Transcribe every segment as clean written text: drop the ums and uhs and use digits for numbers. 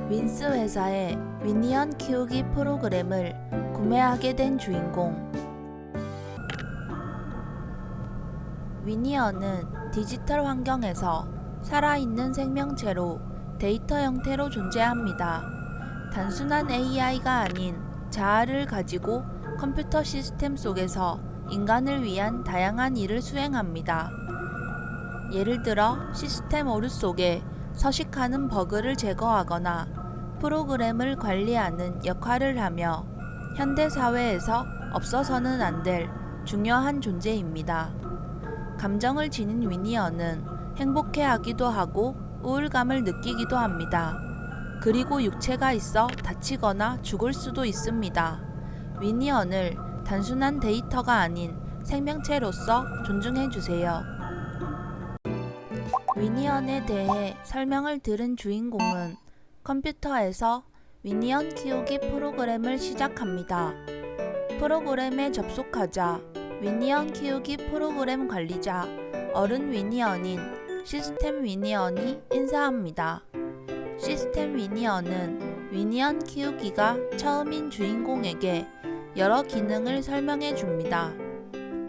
윈스 회사의 미니언 키우기 프로그램을 구매하게 된 주인공. 미니언은 디지털 환경에서 살아있는 생명체로 데이터 형태로 존재합니다. 단순한 AI가 아닌 자아를 가지고 컴퓨터 시스템 속에서 인간을 위한 다양한 일을 수행합니다. 예를 들어 시스템 오류 속에 서식하는 버그를 제거하거나 프로그램을 관리하는 역할을 하며 현대 사회에서 없어서는 안 될 중요한 존재입니다. 감정을 지닌 미니언은 행복해하기도 하고 우울감을 느끼기도 합니다. 그리고 육체가 있어 다치거나 죽을 수도 있습니다. 미니언을 단순한 데이터가 아닌 생명체로서 존중해주세요. 미니언에 대해 설명을 들은 주인공은 컴퓨터에서 미니언 키우기 프로그램을 시작합니다. 프로그램에 접속하자 미니언 키우기 프로그램 관리자 어른 미니언인 시스템 미니언이 인사합니다. 시스템 미니언은 미니언 키우기가 처음인 주인공에게 여러 기능을 설명해 줍니다.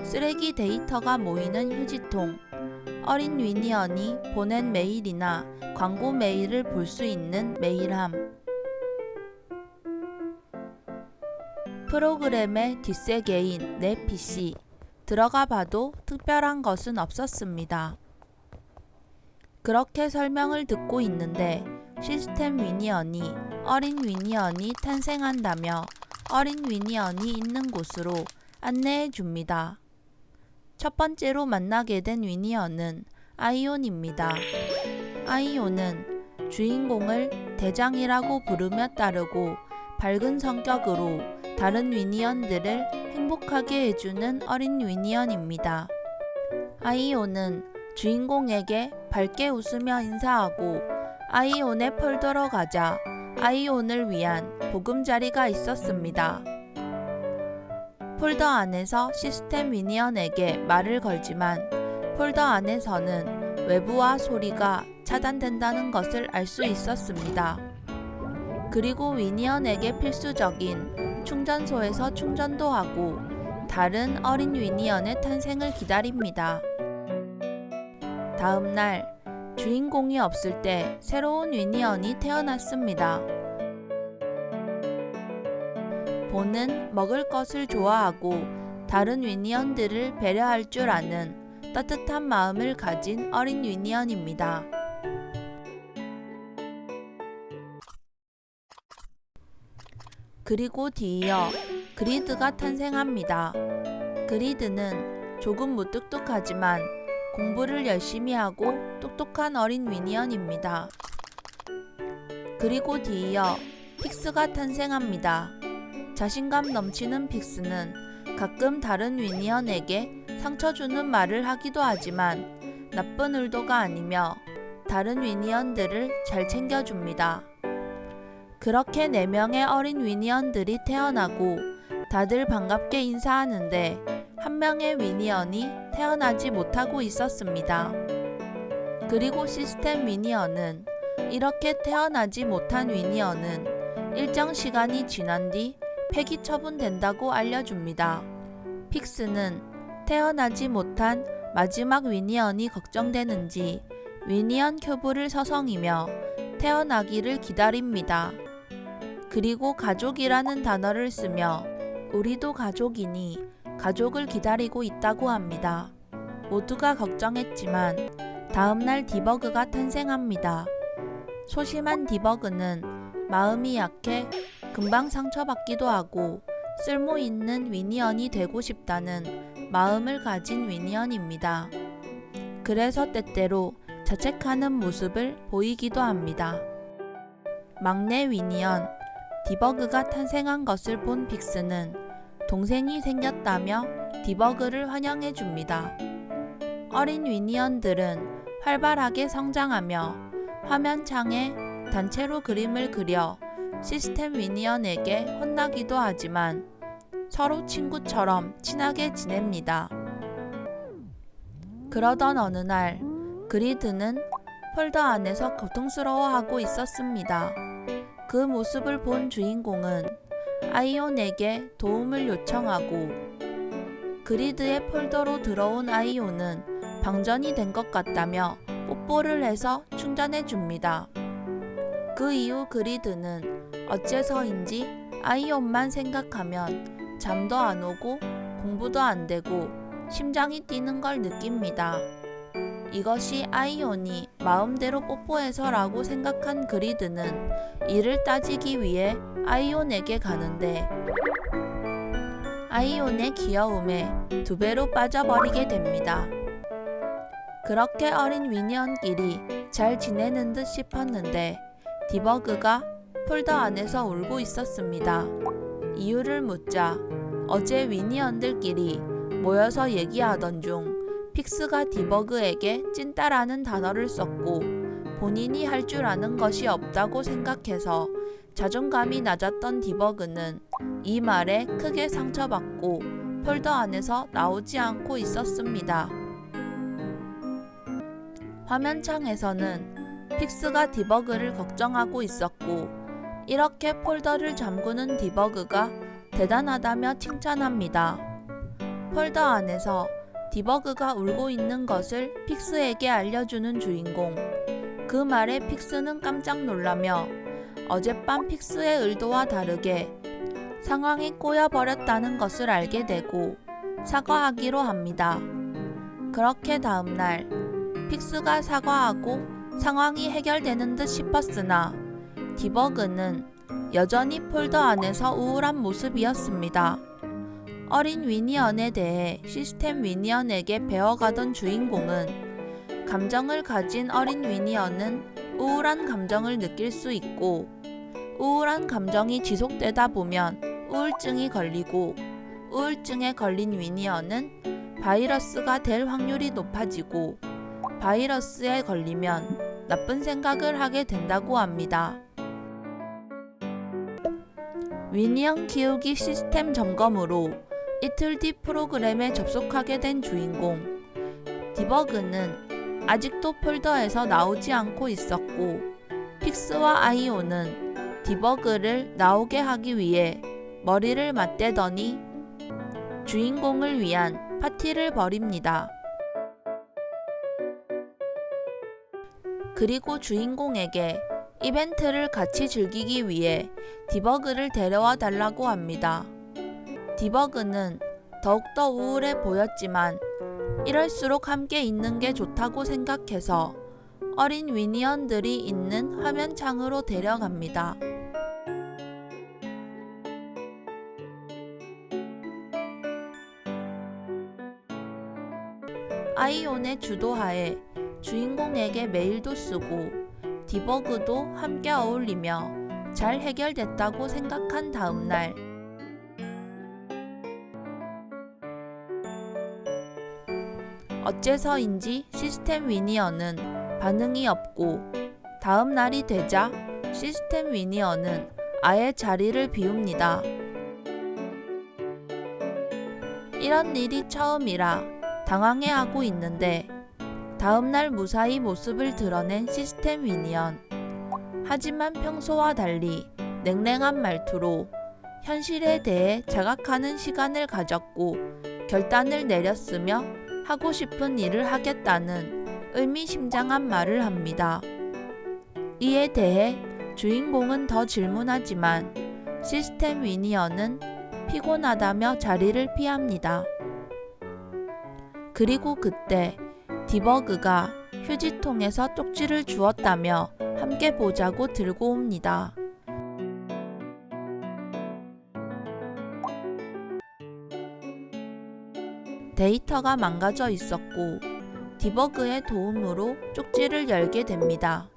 쓰레기 데이터가 모이는 휴지통, 어린 미니언이 보낸 메일이나 광고 메일을 볼 수 있는 메일함, 프로그램의 뒷세계인 내 PC, 들어가 봐도 특별한 것은 없었습니다. 그렇게 설명을 듣고 있는데 시스템 미니언이 어린 미니언이 탄생한다며 어린 미니언이 있는 곳으로 안내해 줍니다. 첫 번째로 만나게 된 미니언은 아이온입니다. 아이온은 주인공을 대장이라고 부르며 따르고 밝은 성격으로 다른 미니언들을 행복하게 해주는 어린 미니언입니다. 아이온은 주인공에게 밝게 웃으며 인사하고 아이온의 폴더로 가자 아이온을 위한 보금자리가 있었습니다. 폴더 안에서 시스템 미니언에게 말을 걸지만 폴더 안에서는 외부와 소리가 차단된다는 것을 알 수 있었습니다. 그리고 미니언에게 필수적인 충전소에서 충전도 하고 다른 어린 미니언의 탄생을 기다립니다. 다음 날 주인공이 없을 때 새로운 미니언이 태어났습니다. 보는 먹을 것을 좋아하고 다른 미니언들을 배려할 줄 아는 따뜻한 마음을 가진 어린 미니언입니다. 그리고 뒤이어 그리드가 탄생합니다. 그리드는 조금 무뚝뚝하지만 공부를 열심히 하고 똑똑한 어린 미니언입니다. 그리고 뒤이어 픽스가 탄생합니다. 자신감 넘치는 픽스는 가끔 다른 미니언에게 상처 주는 말을 하기도 하지만 나쁜 의도가 아니며 다른 미니언들을 잘 챙겨줍니다. 그렇게 4명의 어린 미니언들이 태어나고 다들 반갑게 인사하는데 한 명의 미니언이 태어나지 못하고 있었습니다. 그리고 시스템 미니언은 이렇게 태어나지 못한 미니언은 일정 시간이 지난 뒤 폐기 처분된다고 알려줍니다. 픽스는 태어나지 못한 마지막 미니언이 걱정되는지 미니언 큐브를 서성이며 태어나기를 기다립니다. 그리고 가족이라는 단어를 쓰며 우리도 가족이니 가족을 기다리고 있다고 합니다. 모두가 걱정했지만 다음날 디버그가 탄생합니다. 소심한 디버그는 마음이 약해 금방 상처받기도 하고 쓸모 있는 미니언이 되고 싶다는 마음을 가진 미니언입니다. 그래서 때때로 자책하는 모습을 보이기도 합니다. 막내 미니언 디버그가 탄생한 것을 본 픽스는 동생이 생겼다며 디버그를 환영해 줍니다. 어린 미니언들은 활발하게 성장하며 화면창에 단체로 그림을 그려 시스템 미니언에게 혼나기도 하지만 서로 친구처럼 친하게 지냅니다. 그러던 어느 날 그리드는 폴더 안에서 고통스러워하고 있었습니다. 그 모습을 본 주인공은 아이온에게 도움을 요청하고 그리드의 폴더로 들어온 아이온은 방전이 된 것 같다며 뽀뽀를 해서 충전해 줍니다. 그 이후 그리드는 어째서인지 아이온만 생각하면 잠도 안 오고 공부도 안 되고 심장이 뛰는 걸 느낍니다. 이것이 아이온이 마음대로 뽀뽀해서라고 생각한 그리드는 이를 따지기 위해 아이온에게 가는데 아이온의 귀여움에 2배로 빠져버리게 됩니다. 그렇게 어린 미니언끼리 잘 지내는 듯 싶었는데 디버그가 폴더 안에서 울고 있었습니다. 이유를 묻자 어제 미니언들끼리 모여서 얘기하던 중 픽스가 디버그에게 찐따라는 단어를 썼고 본인이 할 줄 아는 것이 없다고 생각해서 자존감이 낮았던 디버그는 이 말에 크게 상처받고 폴더 안에서 나오지 않고 있었습니다. 화면창에서는 픽스가 디버그를 걱정하고 있었고 이렇게 폴더를 잠그는 디버그가 대단하다며 칭찬합니다. 폴더 안에서 디버그가 울고 있는 것을 픽스에게 알려주는 주인공. 그 말에 픽스는 깜짝 놀라며 어젯밤 픽스의 의도와 다르게 상황이 꼬여버렸다는 것을 알게 되고 사과하기로 합니다. 그렇게 다음날 픽스가 사과하고 상황이 해결되는 듯 싶었으나 디버그는 여전히 폴더 안에서 우울한 모습이었습니다. 어린 위니언에 대해 시스템 위니언에게 배워가던 주인공은 감정을 가진 어린 위니언은 우울한 감정을 느낄 수 있고 우울한 감정이 지속되다 보면 우울증이 걸리고 우울증에 걸린 위니언은 바이러스가 될 확률이 높아지고 바이러스에 걸리면 나쁜 생각을 하게 된다고 합니다. 위니언 키우기 시스템 점검으로 이틀 뒤 프로그램에 접속하게 된 주인공. 디버그는 아직도 폴더에서 나오지 않고 있었고 픽스와 아이온은 디버그를 나오게 하기 위해 머리를 맞대더니 주인공을 위한 파티를 벌입니다. 그리고 주인공에게 이벤트를 같이 즐기기 위해 디버그를 데려와 달라고 합니다. 디버그는 더욱더 우울해 보였지만 이럴수록 함께 있는 게 좋다고 생각해서 어린 위니언들이 있는 화면창으로 데려갑니다. 아이온의 주도하에 주인공에게 메일도 쓰고 디버그도 함께 어울리며 잘 해결됐다고 생각한 다음날 어째서인지 시스템 위니언은 반응이 없고 다음 날이 되자 시스템 위니언은 아예 자리를 비웁니다. 이런 일이 처음이라 당황해하고 있는데 다음날 무사히 모습을 드러낸 시스템 위니언. 하지만 평소와 달리 냉랭한 말투로 현실에 대해 자각하는 시간을 가졌고 결단을 내렸으며 하고 싶은 일을 하겠다는 의미심장한 말을 합니다. 이에 대해 주인공은 더 질문하지만 시스템 위니언은 피곤하다며 자리를 피합니다. 그리고 그때 디버그가 휴지통에서 쪽지를 주었다며 함께 보자고 들고 옵니다. 데이터가 망가져 있었고 디버그의 도움으로 쪽지를 열게 됩니다.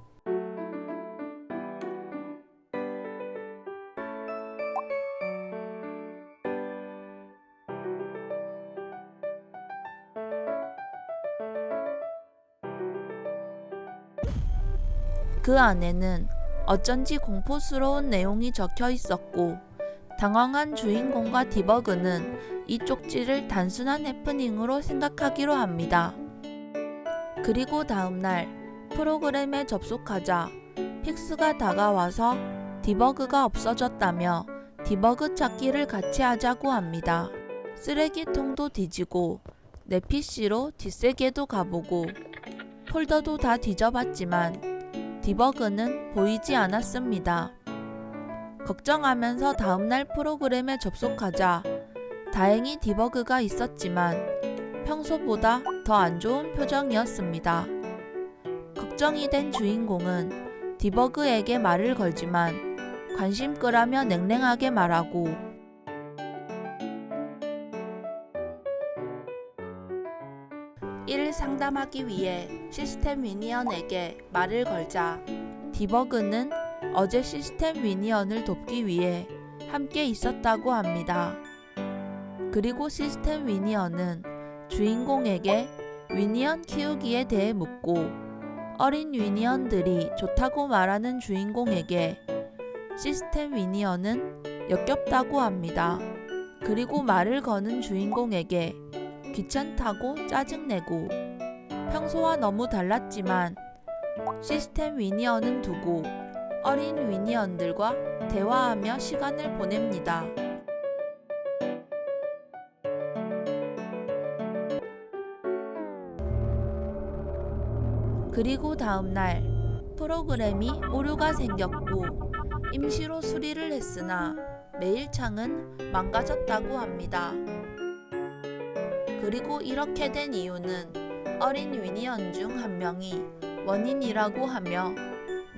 그 안에는 어쩐지 공포스러운 내용이 적혀 있었고 당황한 주인공과 디버그는 이 쪽지를 단순한 해프닝으로 생각하기로 합니다. 그리고 다음날 프로그램에 접속하자 픽스가 다가와서 디버그가 없어졌다며 디버그 찾기를 같이 하자고 합니다. 쓰레기통도 뒤지고 내 PC로 뒷세계도 가보고 폴더도 다 뒤져봤지만 디버그는 보이지 않았습니다. 걱정하면서 다음날 프로그램에 접속하자 다행히 디버그가 있었지만 평소보다 더 안 좋은 표정이었습니다. 걱정이 된 주인공은 디버그에게 말을 걸지만 관심 끄라며 냉랭하게 말하고 이를 상담하기 위해 시스템 위니언에게 말을 걸자 디버그는 어제 시스템 위니언을 돕기 위해 함께 있었다고 합니다. 그리고 시스템 위니언은 주인공에게 위니언 키우기에 대해 묻고 어린 위니언들이 좋다고 말하는 주인공에게 시스템 위니언은 역겹다고 합니다. 그리고 말을 거는 주인공에게 귀찮다고 짜증내고 평소와 너무 달랐지만 시스템 위니언은 두고 어린 위니언들과 대화하며 시간을 보냅니다. 그리고 다음날 프로그램이 오류가 생겼고 임시로 수리를 했으나 메일창은 망가졌다고 합니다. 그리고 이렇게 된 이유는 어린 위니언 중 한 명이 원인이라고 하며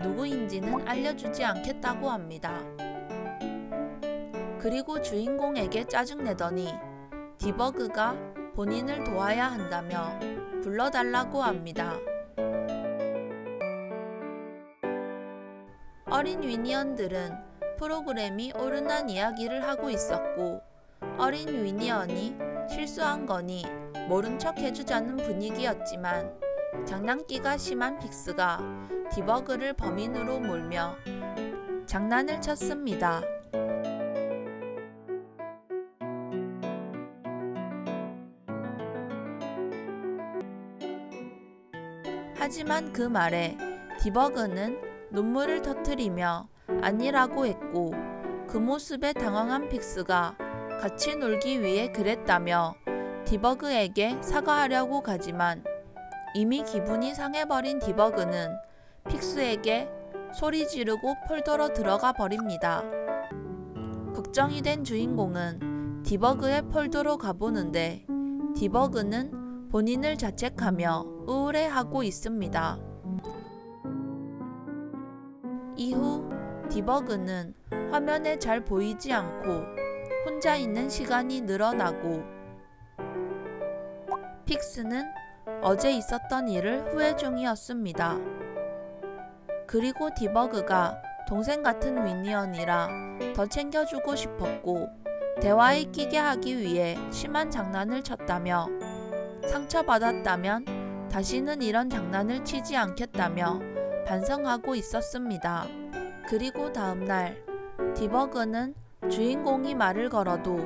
누구인지는 알려주지 않겠다고 합니다. 그리고 주인공에게 짜증내더니 디버그가 본인을 도와야 한다며 불러달라고 합니다. 어린 위니언들은 프로그램이 오르난 이야기를 하고 있었고 어린 위니언이 실수한 거니 모른 척 해주자는 분위기였지만 장난기가 심한 픽스가 디버그를 범인으로 몰며 장난을 쳤습니다. 하지만 그 말에 디버그는 눈물을 터뜨리며 아니라고 했고 그 모습에 당황한 픽스가 같이 놀기 위해 그랬다며 디버그에게 사과하려고 가지만 이미 기분이 상해버린 디버그는 픽스에게 소리 지르고 폴더로 들어가 버립니다. 걱정이 된 주인공은 디버그의 폴더로 가보는데 디버그는 본인을 자책하며 우울해하고 있습니다. 이후 디버그는 화면에 잘 보이지 않고 혼자 있는 시간이 늘어나고 픽스는 어제 있었던 일을 후회 중이었습니다. 그리고 디버그가 동생 같은 위니언이라 더 챙겨주고 싶었고 대화에 끼게 하기 위해 심한 장난을 쳤다며 상처받았다면 다시는 이런 장난을 치지 않겠다며 반성하고 있었습니다. 그리고 다음날 디버그는 주인공이 말을 걸어도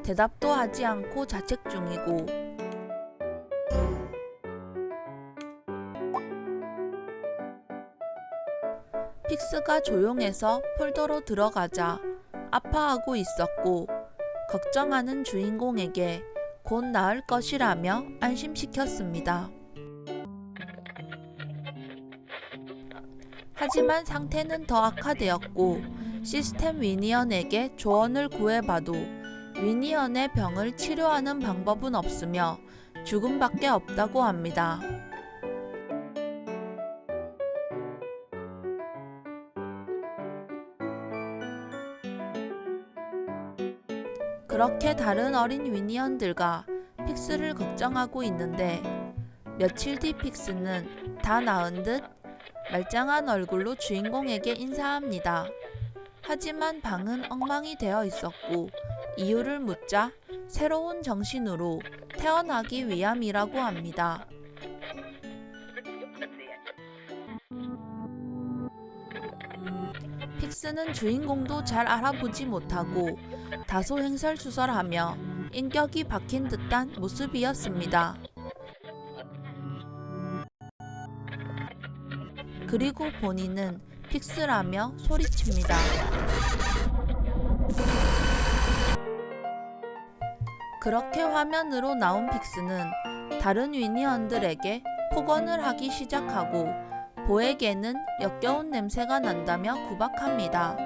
대답도 하지 않고 자책 중이고 픽스가 조용해서 폴더로 들어가자 아파하고 있었고 걱정하는 주인공에게 곧 나을 것이라며 안심시켰습니다. 하지만 상태는 더 악화되었고 시스템 위니언에게 조언을 구해봐도 위니언의 병을 치료하는 방법은 없으며 죽음밖에 없다고 합니다. 그렇게 다른 어린 위니언들과 픽스를 걱정하고 있는데 며칠 뒤 픽스는 다 나은 듯 말짱한 얼굴로 주인공에게 인사합니다. 하지만 방은 엉망이 되어 있었고 이유를 묻자 새로운 정신으로 태어나기 위함이라고 합니다. 픽스는 주인공도 잘 알아보지 못하고 다소 횡설수설하며 인격이 박힌 듯한 모습이었습니다. 그리고 본인은 픽스라며 소리칩니다. 그렇게 화면으로 나온 픽스는 다른 위니언들에게 폭언을 하기 시작하고 보에게는 역겨운 냄새가 난다며 구박합니다.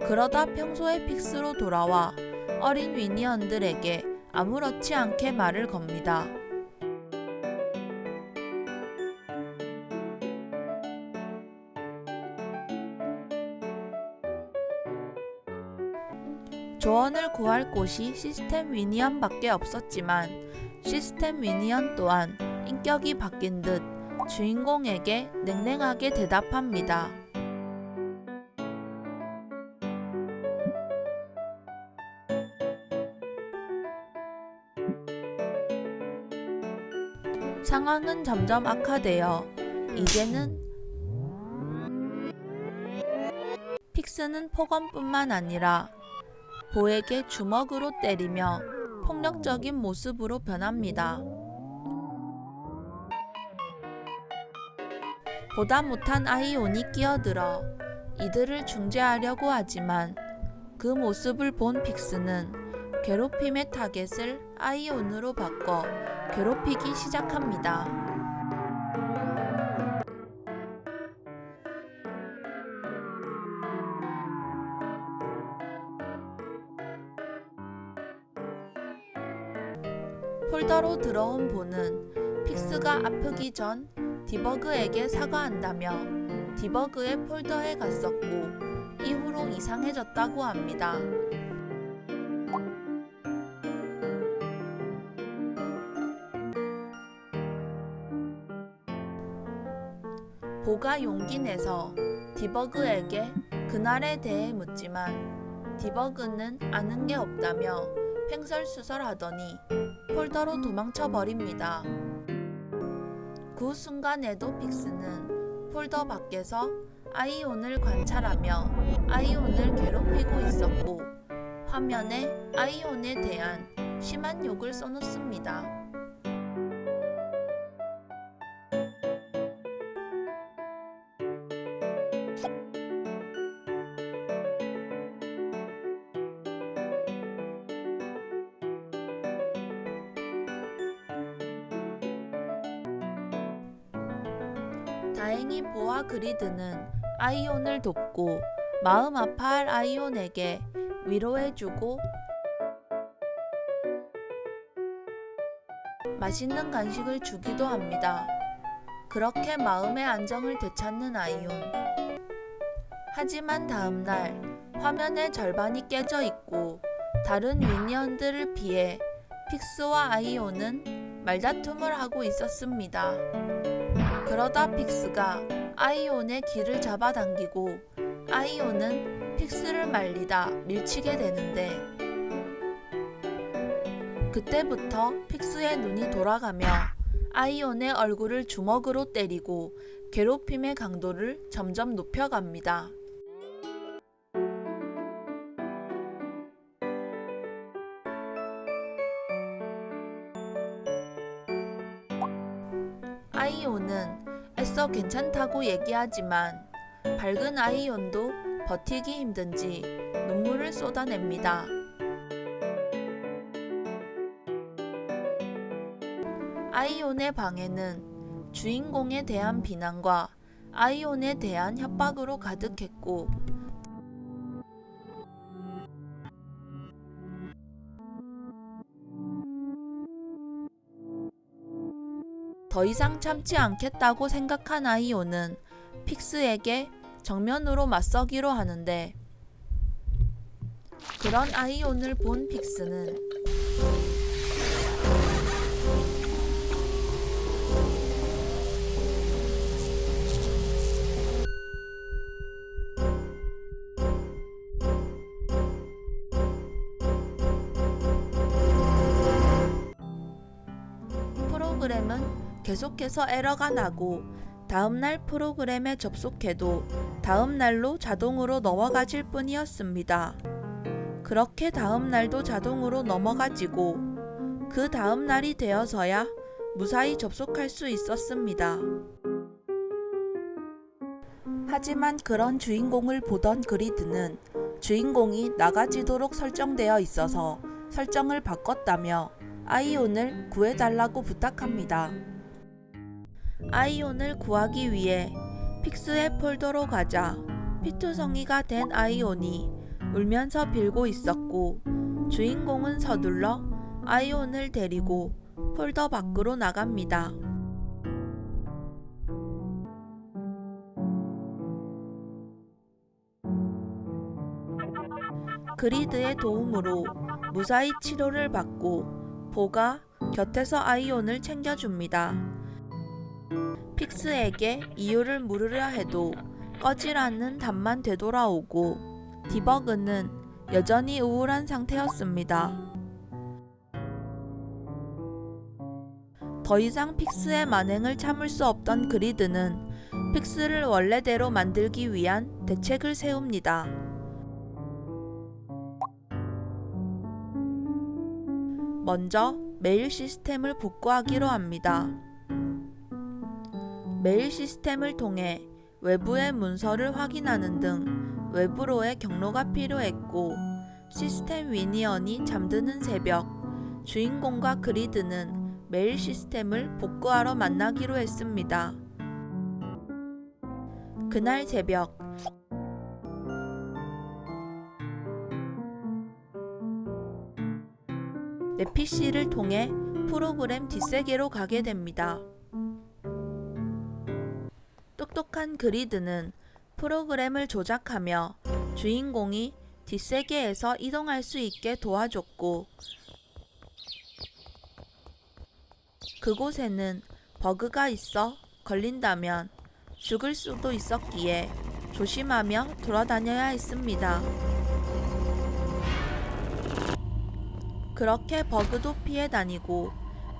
그러다 평소의 픽스로 돌아와 어린 위니언들에게 아무렇지 않게 말을 겁니다. 조언을 구할 곳이 시스템 위니언 밖에 없었지만 시스템 위니언 또한 인격이 바뀐 듯 주인공에게 냉랭하게 대답합니다. 상황은 점점 악화되어 이제는 픽스는 폭언뿐만 아니라 보에게 주먹으로 때리며 폭력적인 모습으로 변합니다. 보다 못한 아이온이 끼어들어 이들을 중재하려고 하지만 그 모습을 본 픽스는 괴롭힘의 타겟을 아이온으로 바꿔 괴롭히기 시작합니다. 폴더로 들어온 보는 픽스가 아프기 전 디버그에게 사과한다며 디버그의 폴더에 갔었고 이후로 이상해졌다고 합니다. 보가 용기 내서 디버그에게 그날에 대해 묻지만 디버그는 아는 게 없다며 횡설수설하더니 폴더로 도망쳐 버립니다. 그 순간에도 픽스는 폴더 밖에서 아이온을 관찰하며 아이온을 괴롭히고 있었고 화면에 아이온에 대한 심한 욕을 써놓습니다. 다행히 보와 그리드는 아이온을 돕고 마음 아파할 아이온에게 위로해주고 맛있는 간식을 주기도 합니다. 그렇게 마음의 안정을 되찾는 아이온. 하지만 다음날 화면의 절반이 깨져 있고 다른 위니언들을 피해 픽스와 아이온은 말다툼을 하고 있었습니다. 그러다 픽스가 아이온의 귀를 잡아당기고 아이온은 픽스를 말리다 밀치게 되는데 그때부터 픽스의 눈이 돌아가며 아이온의 얼굴을 주먹으로 때리고 괴롭힘의 강도를 점점 높여갑니다. 아이온은 애써 괜찮다고 얘기하지만 밝은 아이온도 버티기 힘든지 눈물을 쏟아냅니다. 아이온의 방에는 주인공에 대한 비난과 아이온에 대한 협박으로 가득했고 더 이상 참지 않겠다고 생각한 아이온은 픽스에게 정면으로 맞서기로 하는데 그런 아이온을 본 픽스는 프로그램은 계속해서 에러가 나고 다음날 프로그램에 접속해도 다음날로 자동으로 넘어가질 뿐이었습니다. 그렇게 다음 날도 자동으로 넘어가지고 그 다음 날이 되어서야 무사히 접속할 수 있었습니다. 하지만 그런 주인공을 보던 그리드는 주인공이 나가지도록 설정되어 있어서 설정을 바꿨다며 아이온을 구해달라고 부탁합니다. 아이온을 구하기 위해 픽스의 폴더로 가자 피투성이가 된 아이온이 울면서 빌고 있었고, 주인공은 서둘러 아이온을 데리고 폴더 밖으로 나갑니다. 그리드의 도움으로 무사히 치료를 받고 보가 곁에서 아이온을 챙겨줍니다. 픽스에게 이유를 물으려 해도 꺼질 않는 답만 되돌아오고 디버그는 여전히 우울한 상태였습니다. 더 이상 픽스의 만행을 참을 수 없던 그리드는 픽스를 원래대로 만들기 위한 대책을 세웁니다. 먼저 메일 시스템을 복구하기로 합니다. 메일 시스템을 통해 외부의 문서를 확인하는 등 외부로의 경로가 필요했고, 시스템 위니언이 잠드는 새벽, 주인공과 그리드는 메일 시스템을 복구하러 만나기로 했습니다. 그날 새벽, 내 PC를 통해 프로그램 뒷세계로 가게 됩니다. 똑똑한 그리드는 프로그램을 조작하며 주인공이 뒷세계에서 이동할 수 있게 도와줬고, 그곳에는 버그가 있어 걸린다면 죽을 수도 있었기에 조심하며 돌아다녀야 했습니다. 그렇게 버그도 피해 다니고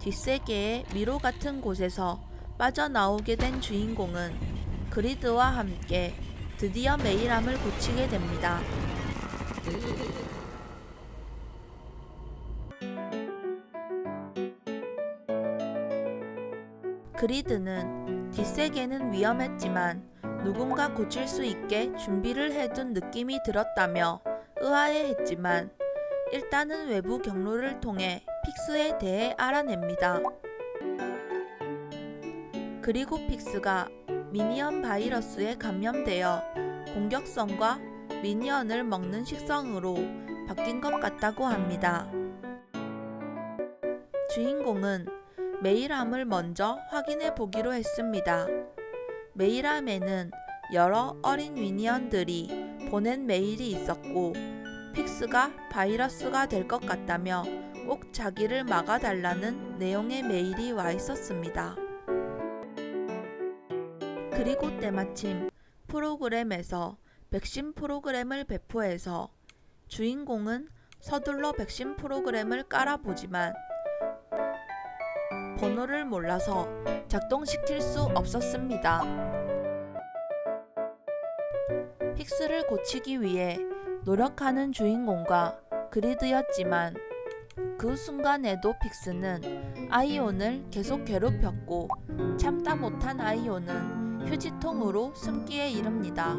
뒷세계의 미로 같은 곳에서 빠져나오게 된 주인공은 그리드와 함께 드디어 메일함을 고치게 됩니다. 그리드는 뒷세계는 위험했지만 누군가 고칠 수 있게 준비를 해둔 느낌이 들었다며 의아해했지만 일단은 외부 경로를 통해 픽스에 대해 알아냅니다. 그리고 픽스가 미니언 바이러스에 감염되어 공격성과 미니언을 먹는 식성으로 바뀐 것 같다고 합니다. 주인공은 메일함을 먼저 확인해 보기로 했습니다. 메일함에는 여러 어린 미니언들이 보낸 메일이 있었고, 픽스가 바이러스가 될 것 같다며 꼭 자기를 막아달라는 내용의 메일이 와 있었습니다. 그리고 때마침 프로그램에서 백신 프로그램을 배포해서 주인공은 서둘러 백신 프로그램을 깔아보지만 번호를 몰라서 작동시킬 수 없었습니다. 픽스를 고치기 위해 노력하는 주인공과 그리드였지만 그 순간에도 픽스는 아이온을 계속 괴롭혔고, 참다 못한 아이온은 휴지통으로 숨기에 이릅니다.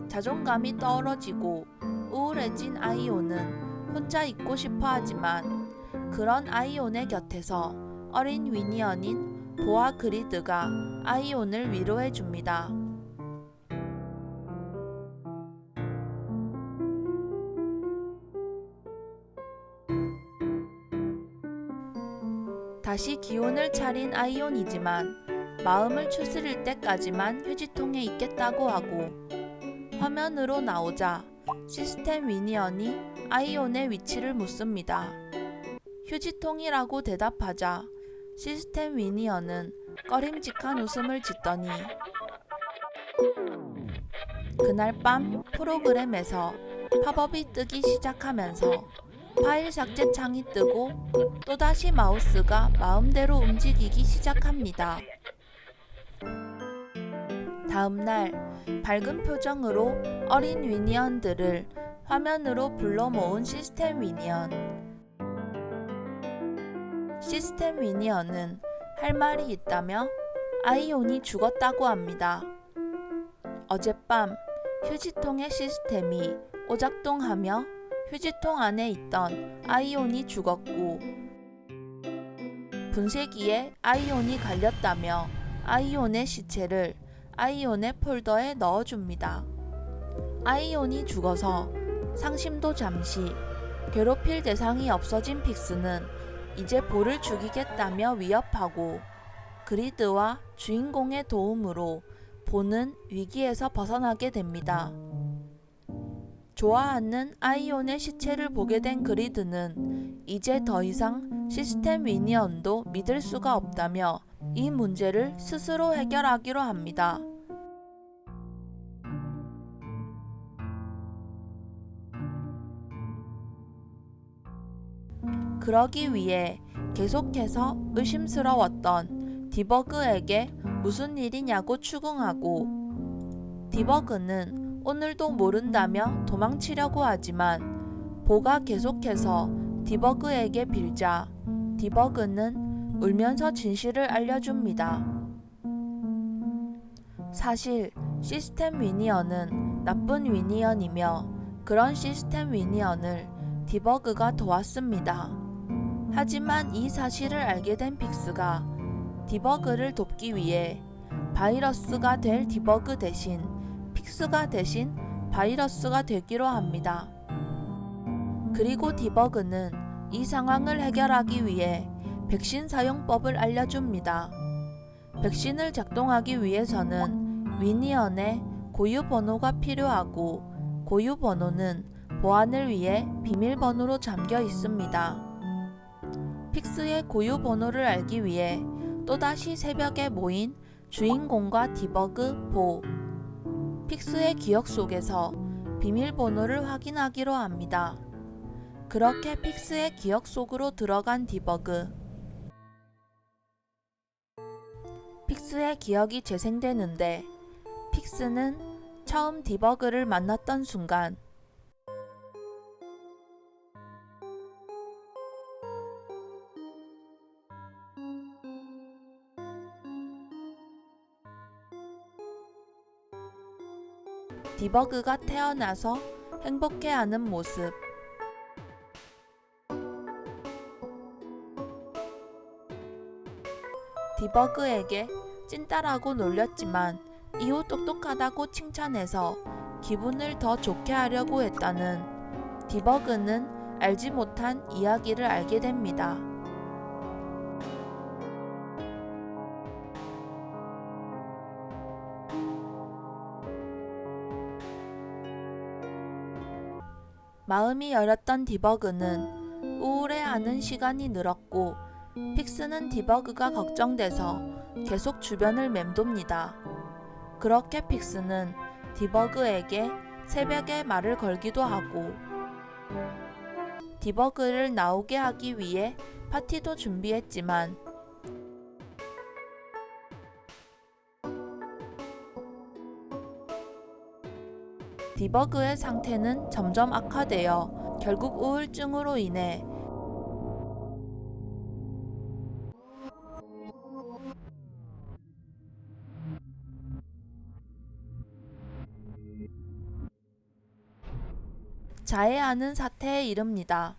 자존감이 떨어지고 우울해진 아이온은 혼자 있고 싶어 하지만 그런 아이온의 곁에서 어린 위니언인 보아 그리드가 아이온을 위로해 줍니다. 다시 기운을 차린 아이온이지만 마음을 추스릴 때까지만 휴지통에 있겠다고 하고, 화면으로 나오자 시스템 위니언이 아이온의 위치를 묻습니다. 휴지통이라고 대답하자 시스템 위니언은 꺼림직한 웃음을 짓더니 그날 밤 프로그램에서 팝업이 뜨기 시작하면서 파일 삭제 창이 뜨고 또다시 마우스가 마음대로 움직이기 시작합니다. 다음 날 밝은 표정으로 어린 위니언들을 화면으로 불러 모은 시스템 위니언. 시스템 위니언은 할 말이 있다며 아이온이 죽었다고 합니다. 어젯밤 휴지통의 시스템이 오작동하며 휴지통 안에 있던 아이온이 죽었고, 분쇄기에 아이온이 갈렸다며 아이온의 시체를 아이온의 폴더에 넣어줍니다. 아이온이 죽어서 상심도 잠시, 괴롭힐 대상이 없어진 픽스는 이제 보를 죽이겠다며 위협하고, 그리드와 주인공의 도움으로 보는 위기에서 벗어나게 됩니다. 좋아하는 아이온의 시체를 보게 된 그리드는 이제 더 이상 시스템 위니언도 믿을 수가 없다며 이 문제를 스스로 해결하기로 합니다. 그러기 위해 계속해서 의심스러웠던 디버그에게 무슨 일이냐고 추궁하고, 디버그는 오늘도 모른다며 도망치려고 하지만 보가 계속해서 디버그에게 빌자 디버그는 울면서 진실을 알려줍니다. 사실 시스템 위니언은 나쁜 위니언이며 그런 시스템 위니언을 디버그가 도왔습니다. 하지만 이 사실을 알게 된 픽스가 디버그를 돕기 위해 바이러스가 될 디버그 대신 픽스가 대신 바이러스가 되기로 합니다. 그리고 디버그는 이 상황을 해결하기 위해 백신 사용법을 알려줍니다. 백신을 작동하기 위해서는 위니언의 고유 번호가 필요하고, 고유 번호는 보안을 위해 비밀번호로 잠겨 있습니다. 픽스의 고유 번호를 알기 위해 또다시 새벽에 모인 주인공과 디버그, 보, 픽스의 기억 속에서 비밀번호를 확인하기로 합니다. 그렇게 픽스의 기억 속으로 들어간 디버그. 픽스의 기억이 재생되는데, 픽스는 처음 디버그를 만났던 순간 디버그가 태어나서 행복해하는 모습, 디버그에게 찐따라고 놀렸지만 이후 똑똑하다고 칭찬해서 기분을 더 좋게 하려고 했다는 디버그는 알지 못한 이야기를 알게 됩니다. 마음이 여렸던 디버그는 우울해하는 시간이 늘었고, 픽스는 디버그가 걱정돼서 계속 주변을 맴돕니다. 그렇게 픽스는 디버그에게 새벽에 말을 걸기도 하고, 디버그를 나오게 하기 위해 파티도 준비했지만 디버그의 상태는 점점 악화되어 결국 우울증으로 인해 자해하는 사태에 이릅니다.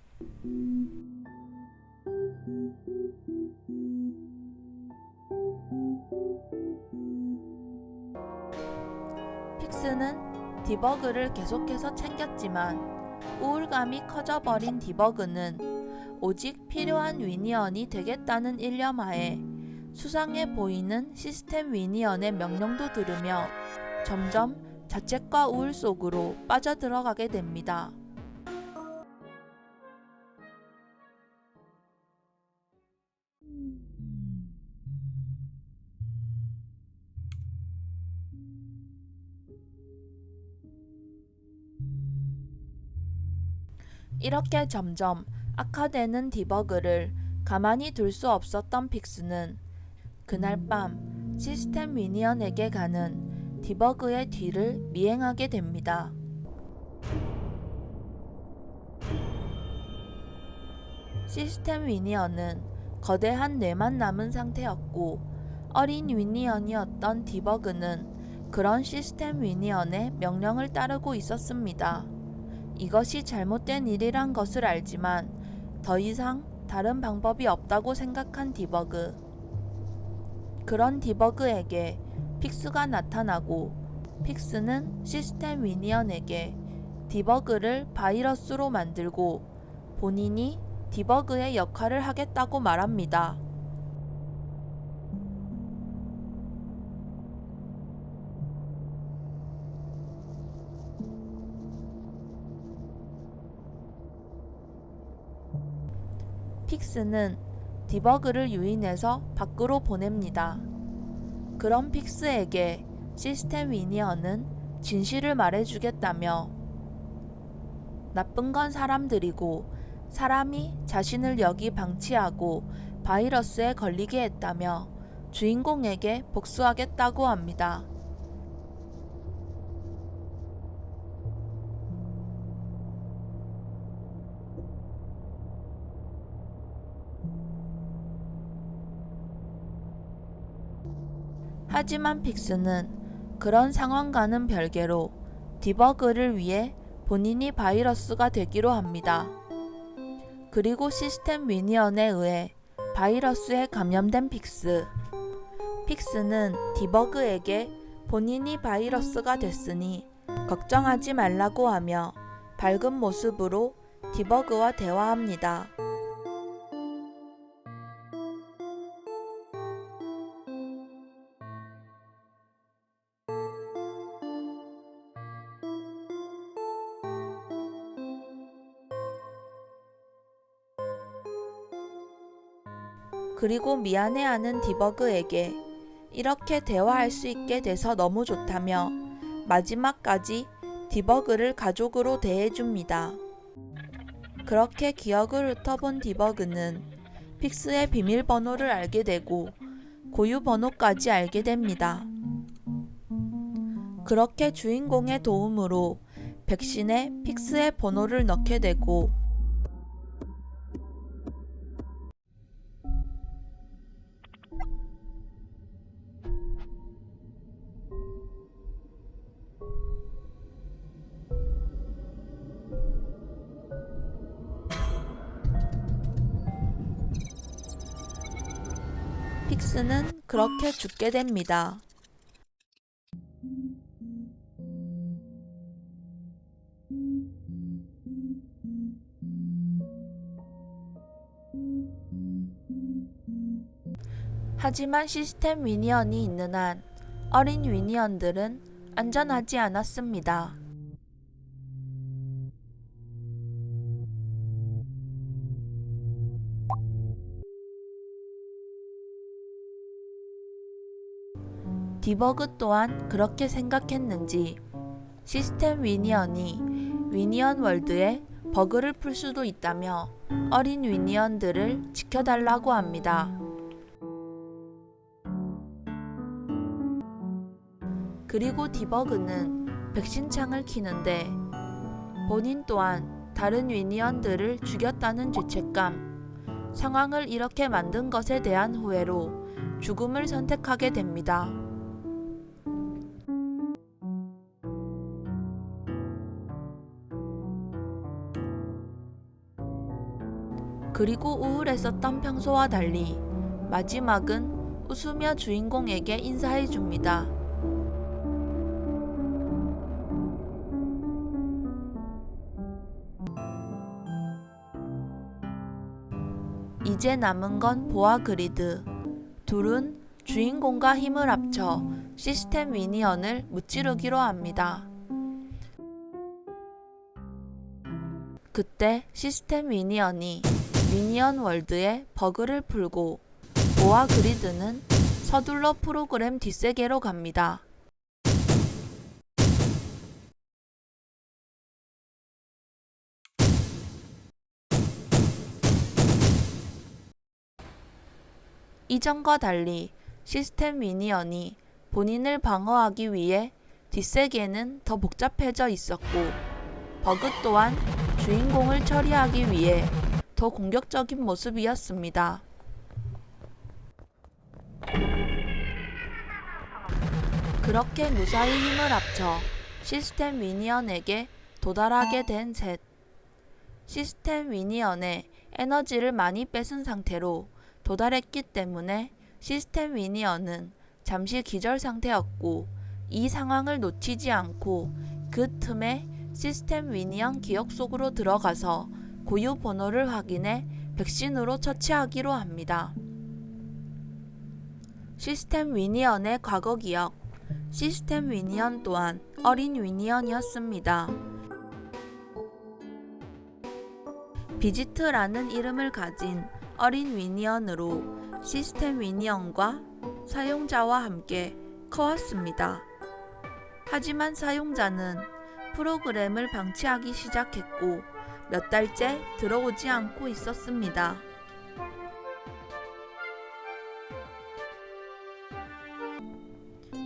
픽스는 디버그를 계속해서 챙겼지만 우울감이 커져버린 디버그는 오직 필요한 위니언이 되겠다는 일념하에 수상해 보이는 시스템 위니언의 명령도 들으며 점점 자책과 우울 속으로 빠져들어가게 됩니다. 이렇게 점점 악화되는 디버그를 가만히 둘 수 없었던 픽스는 그날 밤 시스템 위니언에게 가는 디버그의 뒤를 미행하게 됩니다. 시스템 위니언은 거대한 뇌만 남은 상태였고 어린 위니언이었던 디버그는 그런 시스템 위니언의 명령을 따르고 있었습니다. 이것이 잘못된 일이란 것을 알지만 더 이상 다른 방법이 없다고 생각한 디버그. 그런 디버그에게 픽스가 나타나고 픽스는 시스템 위니언에게 디버그를 바이러스로 만들고 본인이 디버그의 역할을 하겠다고 말합니다. 픽스는 디버그를 유인해서 밖으로 보냅니다. 그런 픽스에게 시스템 위니언은 진실을 말해주겠다며 나쁜 건 사람들이고 사람이 자신을 여기 방치하고 바이러스에 걸리게 했다며 주인공에게 복수하겠다고 합니다. 하지만 픽스는 그런 상황과는 별개로 디버그를 위해 본인이 바이러스가 되기로 합니다. 그리고 시스템 위니언에 의해 바이러스에 감염된 픽스는 디버그에게 본인이 바이러스가 됐으니 걱정하지 말라고 하며 밝은 모습으로 디버그와 대화합니다. 그리고 미안해하는 디버그에게 이렇게 대화할 수 있게 돼서 너무 좋다며 마지막까지 디버그를 가족으로 대해줍니다. 그렇게 기억을 훑어본 디버그는 픽스의 비밀번호를 알게 되고 고유 번호까지 알게 됩니다. 그렇게 주인공의 도움으로 백신에 픽스의 번호를 넣게 되고 픽스는 그렇게 죽게 됩니다. 하지만 시스템 위니언이 있는 한 어린 위니언들은 안전하지 않았습니다. 디버그 또한 그렇게 생각했는지 시스템 위니언이 위니언 월드에 버그를 풀 수도 있다며 어린 위니언들을 지켜달라고 합니다. 그리고 디버그는 백신 창을 키는데 본인 또한 다른 위니언들을 죽였다는 죄책감, 상황을 이렇게 만든 것에 대한 후회로 죽음을 선택하게 됩니다. 그리고 우울했었던 평소와 달리 마지막은 웃으며 주인공에게 인사해줍니다. 이제 남은 건 보아 그리드. 둘은 주인공과 힘을 합쳐 시스템 위니언을 무찌르기로 합니다. 그때 시스템 위니언이 위니언 월드에 버그를 풀고 보아 그리드는 서둘러 프로그램 뒷세계로 갑니다. 이전과 달리 시스템 위니언이 본인을 방어하기 위해 뒷세계는 더 복잡해져 있었고 버그 또한 주인공을 처리하기 위해 더 공격적인 모습이었습니다. 그렇게 무사히 힘을 합쳐 시스템 위니언에게 도달하게 된 셋. 시스템 위니언의 에너지를 많이 뺏은 상태로 도달했기 때문에 시스템 위니언은 잠시 기절 상태였고 이 상황을 놓치지 않고 그 틈에 시스템 위니언 기억 속으로 들어가서 고유 번호를 확인해 백신으로 처치하기로 합니다. 시스템 위니언의 과거 기억. 시스템 위니언 또한 어린 위니언이었습니다. 비지트라는 이름을 가진 어린 위니언으로 시스템 위니언과 사용자와 함께 커왔습니다. 하지만 사용자는 프로그램을 방치하기 시작했고 몇 달째 들어오지 않고 있었습니다.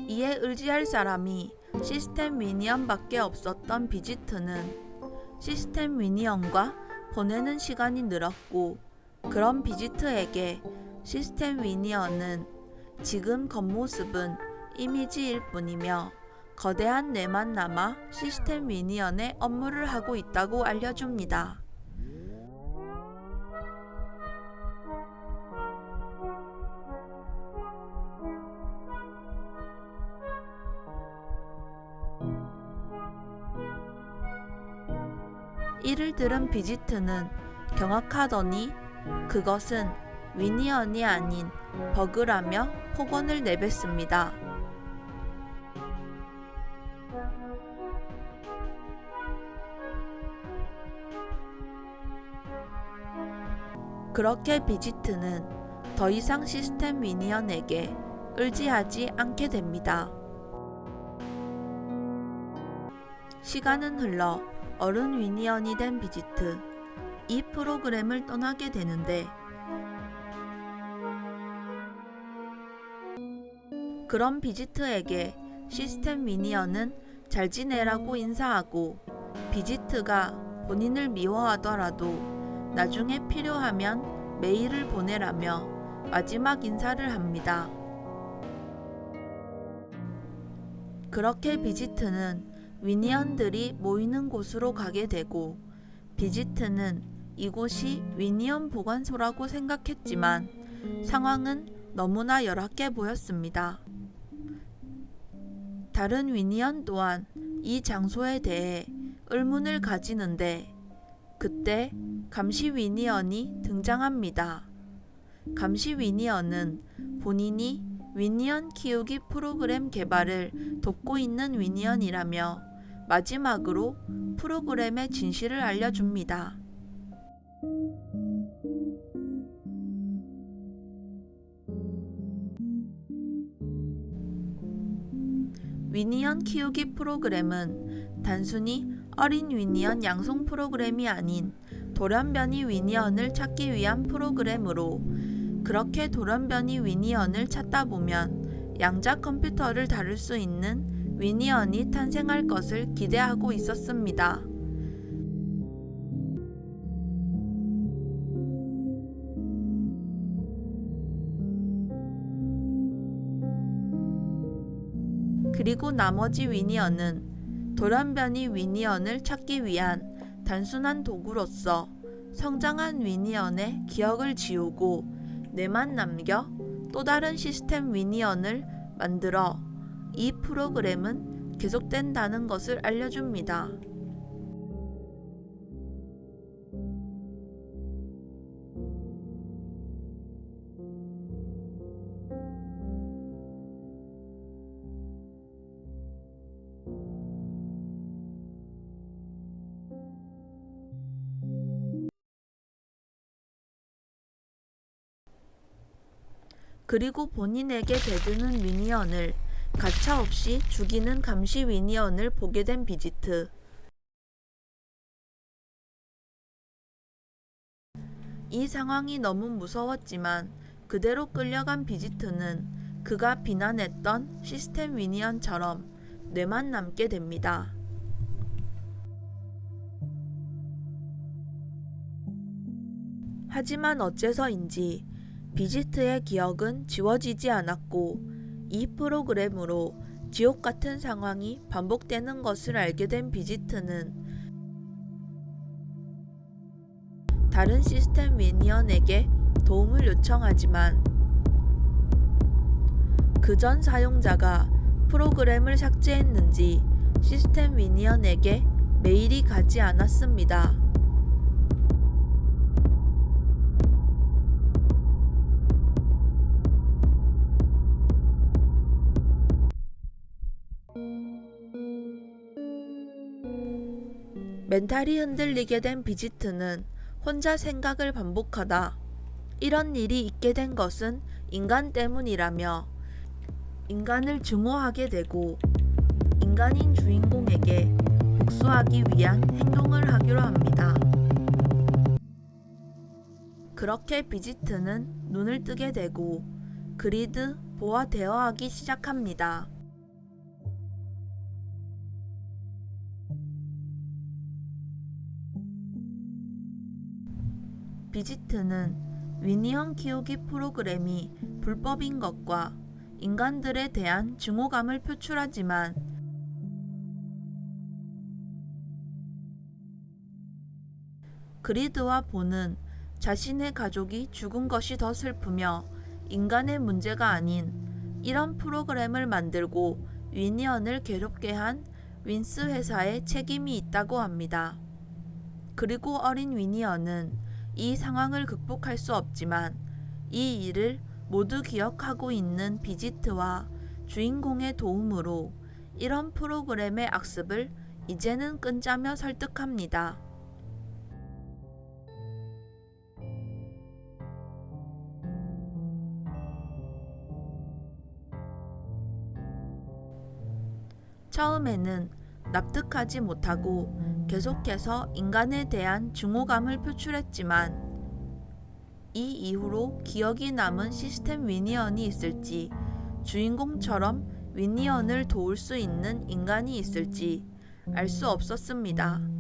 이에 의지할 사람이 시스템 위니언 밖에 없었던 비지트는 시스템 위니언과 보내는 시간이 늘었고 그런 비지트에게 시스템 위니언은 지금 겉모습은 이미지일 뿐이며 거대한 뇌만 남아 시스템 위니언의 업무를 하고 있다고 알려줍니다. 이를 들은 비지트는 경악하더니 그것은 위니언이 아닌 버그라며 폭언을 내뱉습니다. 그렇게 비지트는 더 이상 시스템 위니언에게 의지하지 않게 됩니다. 시간은 흘러 어른 위니언이 된 비지트. 이 프로그램을 떠나게 되는데 그런 비지트에게 시스템 위니언은 잘 지내라고 인사하고 비지트가 본인을 미워하더라도 나중에 필요하면 메일을 보내라며 마지막 인사를 합니다. 그렇게 비지트는 위니언들이 모이는 곳으로 가게 되고 비지트는 이곳이 위니언 보관소라고 생각했지만 상황은 너무나 열악해 보였습니다. 다른 위니언 또한 이 장소에 대해 의문을 가지는데 그때 감시 위니언이 등장합니다. 감시 위니언은 본인이 위니언 키우기 프로그램 개발을 돕고 있는 위니언이라며 마지막으로 프로그램의 진실을 알려줍니다. 위니언 키우기 프로그램은 단순히 어린 위니언 양성 프로그램이 아닌 돌연변이 위니언을 찾기 위한 프로그램으로 그렇게 돌연변이 위니언을 찾다 보면 양자 컴퓨터를 다룰 수 있는 위니언이 탄생할 것을 기대하고 있었습니다. 그리고 나머지 위니언은 돌연변이 위니언을 찾기 위한 단순한 도구로서 성장한 위니언의 기억을 지우고 뇌만 남겨 또 다른 시스템 위니언을 만들어 이 프로그램은 계속된다는 것을 알려줍니다. 그리고 본인에게 대드는 위니언을 가차없이 죽이는 감시 위니언을 보게 된 비지트. 이 상황이 너무 무서웠지만 그대로 끌려간 비지트는 그가 비난했던 시스템 위니언처럼 뇌만 남게 됩니다. 하지만 어째서인지 비지트의 기억은 지워지지 않았고 이 프로그램으로 지옥 같은 상황이 반복되는 것을 알게 된 비지트는 다른 시스템 미니언에게 도움을 요청하지만 그 전 사용자가 프로그램을 삭제했는지 시스템 미니언에게 메일이 가지 않았습니다. 멘탈이 흔들리게 된 비지트는 혼자 생각을 반복하다 이런 일이 있게 된 것은 인간 때문이라며 인간을 증오하게 되고 인간인 주인공에게 복수하기 위한 행동을 하기로 합니다. 그렇게 비지트는 눈을 뜨게 되고 그리드 보와 대화하기 시작합니다. 비지트는 위니언 키우기 프로그램이 불법인 것과 인간들에 대한 증오감을 표출하지만 그리드와 보는 자신의 가족이 죽은 것이 더 슬프며 인간의 문제가 아닌 이런 프로그램을 만들고 위니언을 괴롭게 한 윈스 회사에 책임이 있다고 합니다. 그리고 어린 위니언은 이 상황을 극복할 수 없지만 이 일을 모두 기억하고 있는 비지트와 주인공의 도움으로 이런 프로그램의 악습을 이제는 끊자며 설득합니다. 처음에는 납득하지 못하고 계속해서 인간에 대한 증오감을 표출했지만 이 이후로 기억이 남은 시스템 위니언이 있을지 주인공처럼 위니언을 도울 수 있는 인간이 있을지 알 수 없었습니다.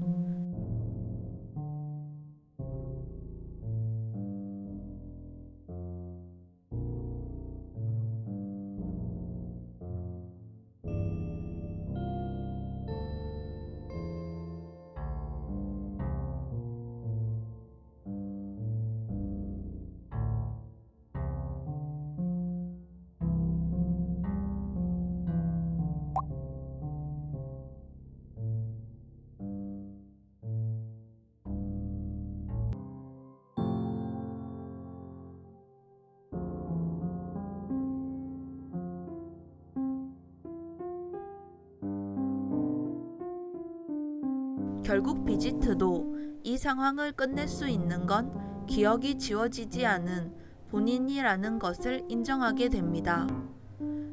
결국 비지트도 이 상황을 끝낼 수 있는 건 기억이 지워지지 않은 본인이라는 것을 인정하게 됩니다.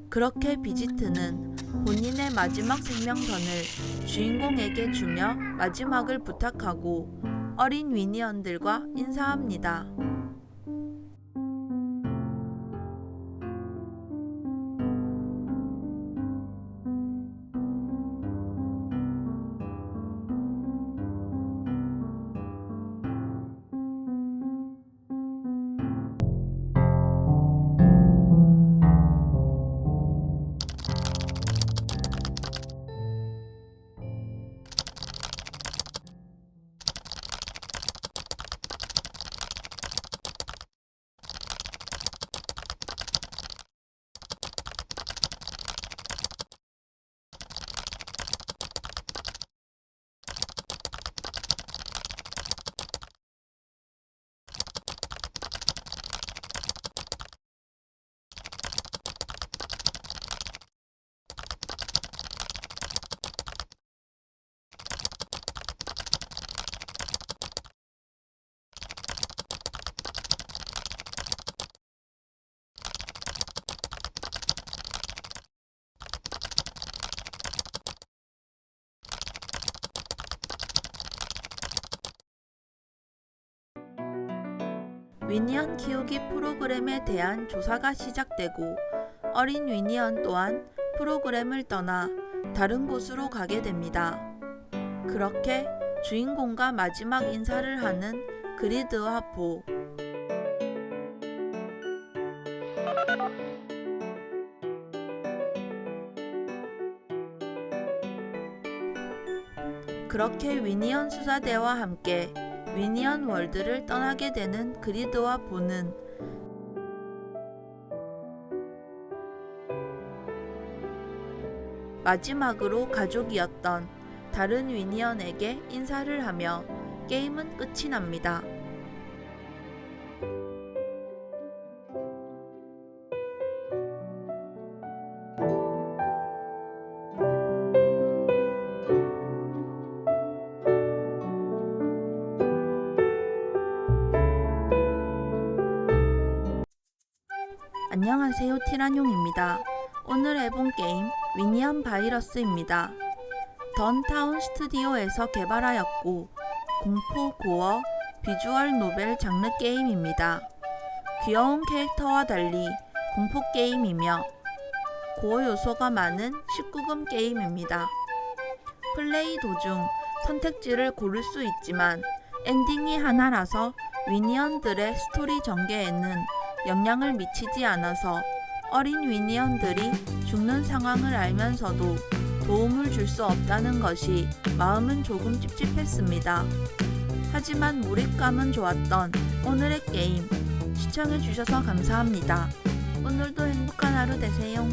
그렇게 비지트는 본인의 마지막 생명선을 주인공에게 주며 마지막을 부탁하고 어린 위니언들과 인사합니다. 위니언 키우기 프로그램에 대한 조사가 시작되고 어린 위니언 또한 프로그램을 떠나 다른 곳으로 가게 됩니다. 그렇게 주인공과 마지막 인사를 하는 그리드와 보. 그렇게 위니언 수사대와 함께 위니언 월드를 떠나게 되는 그리드와 보는 마지막으로 가족이었던 다른 위니언에게 인사를 하며 게임은 끝이 납니다. 안녕하세요, 티란용입니다. 오늘 해본 게임 위니언 바이러스입니다. 던타운 스튜디오에서 개발하였고 공포, 고어, 비주얼 노벨 장르 게임입니다. 귀여운 캐릭터와 달리 공포 게임이며 고어 요소가 많은 19금 게임입니다. 플레이 도중 선택지를 고를 수 있지만 엔딩이 하나라서 위니언들의 스토리 전개에는 영향을 미치지 않아서 어린 위니언들이 죽는 상황을 알면서도 도움을 줄 수 없다는 것이 마음은 조금 찝찝했습니다. 하지만 몰입감은 좋았던 오늘의 게임 시청해주셔서 감사합니다. 오늘도 행복한 하루 되세요.